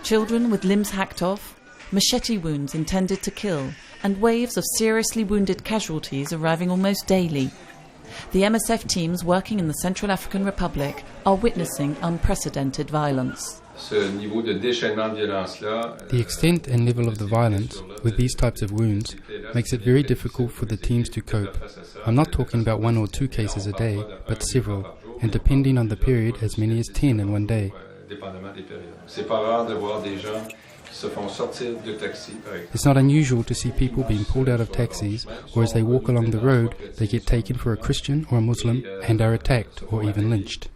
Children with limbs hacked off, machete wounds intended to kill, and waves of seriously wounded casualties arriving almost daily. The MSF teams working in the Central African Republic are witnessing unprecedented violence. The extent and level of the violence with these types of wounds makes it very difficult for the teams to cope. I'm not talking about 1 or 2 cases a day, but several, and depending on the period, as many as 10 in one day. It's not unusual to see people being pulled out of taxis, or as they walk along the road, they get taken for a Christian or a Muslim and are attacked or even lynched.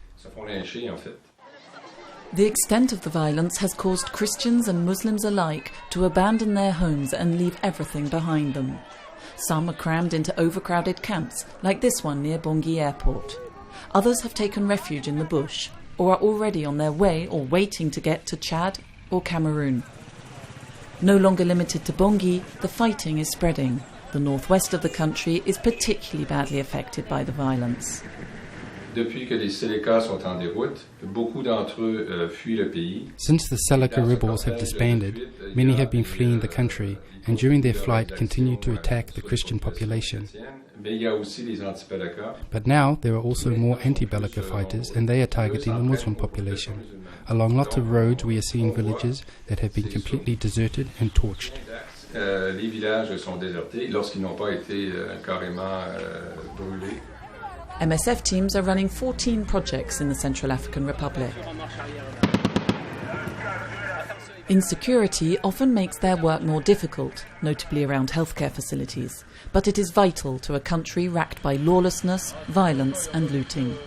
The extent of the violence has caused Christians and Muslims alike to abandon their homes and leave everything behind them. Some are crammed into overcrowded camps, like this one near Bangui Airport. Others have taken refuge in the bush, or are already on their way or waiting to get to Chad or Cameroon. No longer limited to Bangui, the fighting is spreading. The northwest of the country is particularly badly affected by the violence. Since the Seleka rebels have disbanded, many have been fleeing the country and during their flight continue to attack the Christian population. But now there are also more anti-Balaka fighters and they are targeting the Muslim population. Along lots of roads we are seeing villages that have been completely deserted and torched. MSF teams are running 14 projects in the Central African Republic. Insecurity often makes their work more difficult, notably around healthcare facilities, but it is vital to a country racked by lawlessness, violence and looting.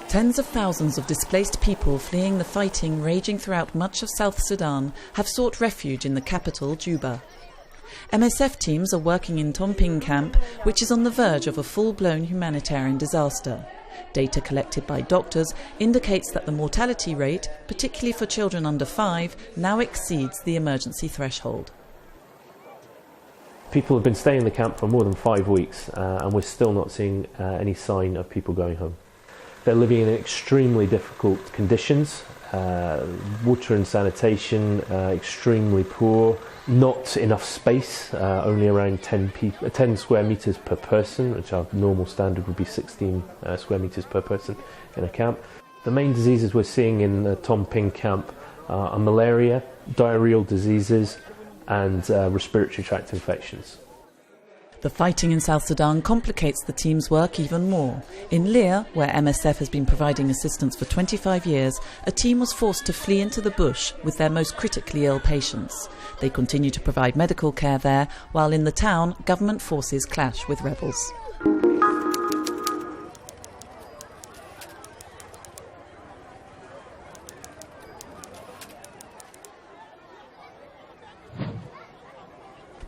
Tens of thousands of displaced people fleeing the fighting raging throughout much of South Sudan have sought refuge in the capital, Juba. MSF teams are working in Tomping camp, which is on the verge of a full-blown humanitarian disaster. Data collected by doctors indicates that the mortality rate, particularly for children under 5, now exceeds the emergency threshold. People have been staying in the camp for more than 5 weeks and we're still not seeing any sign of people going home. They're living in extremely difficult conditions, water and sanitation extremely poor, not enough space, only around 10 square metres per person, which our normal standard would be 16 square metres per person in a camp. The main diseases we're seeing in the Tomping camp are malaria, diarrheal diseases and respiratory tract infections. The fighting in South Sudan complicates the team's work even more. In Lear, where MSF has been providing assistance for 25 years, a team was forced to flee into the bush with their most critically ill patients. They continue to provide medical care there, while in the town, government forces clash with rebels.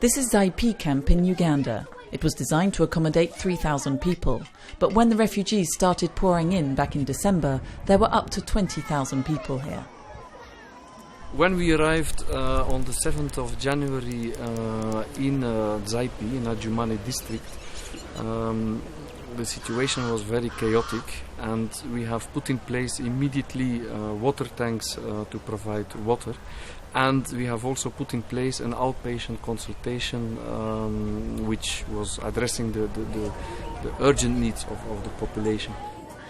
This is Zaipi camp in Uganda. It was designed to accommodate 3,000 people, but when the refugees started pouring in back in December, there were up to 20,000 people here. When we arrived on the 7th of January in Zaipi, in Adjumani district, the situation was very chaotic and we have put in place immediately water tanks to provide water. And we have also put in place an outpatient consultation which was addressing the urgent needs of the population.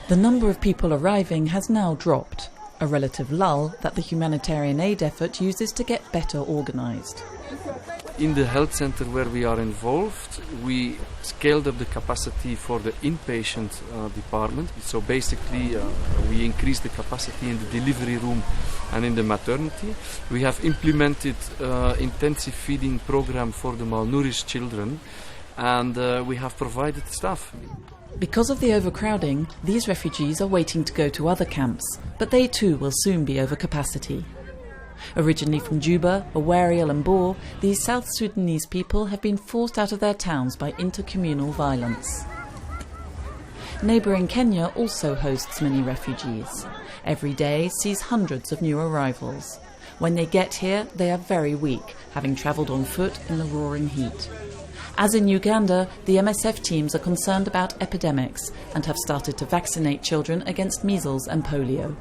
The number of people arriving has now dropped, a relative lull that the humanitarian aid effort uses to get better organised. In the health center where we are involved, we scaled up the capacity for the inpatient department. So basically we increased the capacity in the delivery room and in the maternity. We have implemented intensive feeding program for the malnourished children and we have provided staff. Because of the overcrowding, these refugees are waiting to go to other camps, but they too will soon be over capacity. Originally from Juba, Awariel and Bor, these South Sudanese people have been forced out of their towns by intercommunal violence. Neighbouring Kenya also hosts many refugees. Every day sees hundreds of new arrivals. When they get here, they are very weak, having travelled on foot in the roaring heat. As in Uganda, the MSF teams are concerned about epidemics and have started to vaccinate children against measles and polio.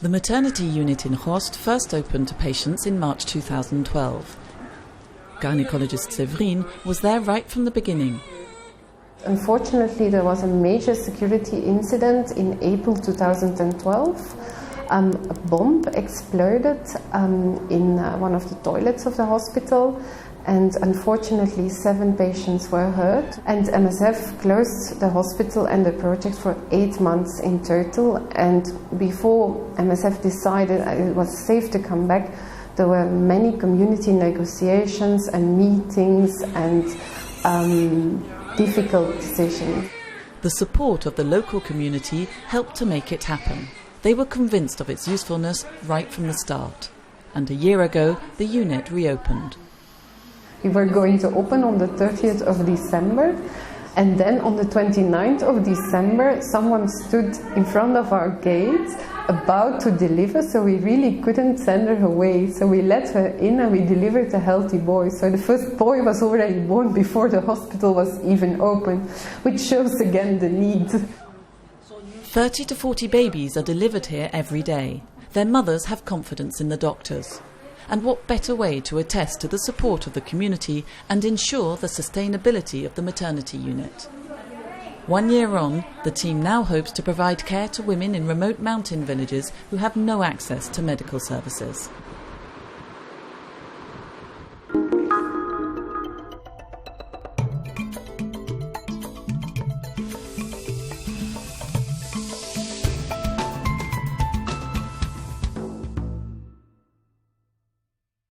The maternity unit in Khost first opened to patients in March 2012. Gynecologist Séverine was there right from the beginning. Unfortunately, there was a major security incident in April 2012. A bomb exploded in one of the toilets of the hospital, and unfortunately 7 patients were hurt. And MSF closed the hospital and the project for 8 months in total. And before MSF decided it was safe to come back, there were many community negotiations and meetings and difficult decisions. The support of the local community helped to make it happen. They were convinced of its usefulness right from the start. And a year ago, the unit reopened. We were going to open on the 30th of December, and then on the 29th of December, someone stood in front of our gate about to deliver, so we really couldn't send her away. So we let her in and we delivered a healthy boy. So the first boy was already born before the hospital was even open, which shows again the need. 30 to 40 babies are delivered here every day. Their mothers have confidence in the doctors. And what better way to attest to the support of the community and ensure the sustainability of the maternity unit? 1 year on, the team now hopes to provide care to women in remote mountain villages who have no access to medical services.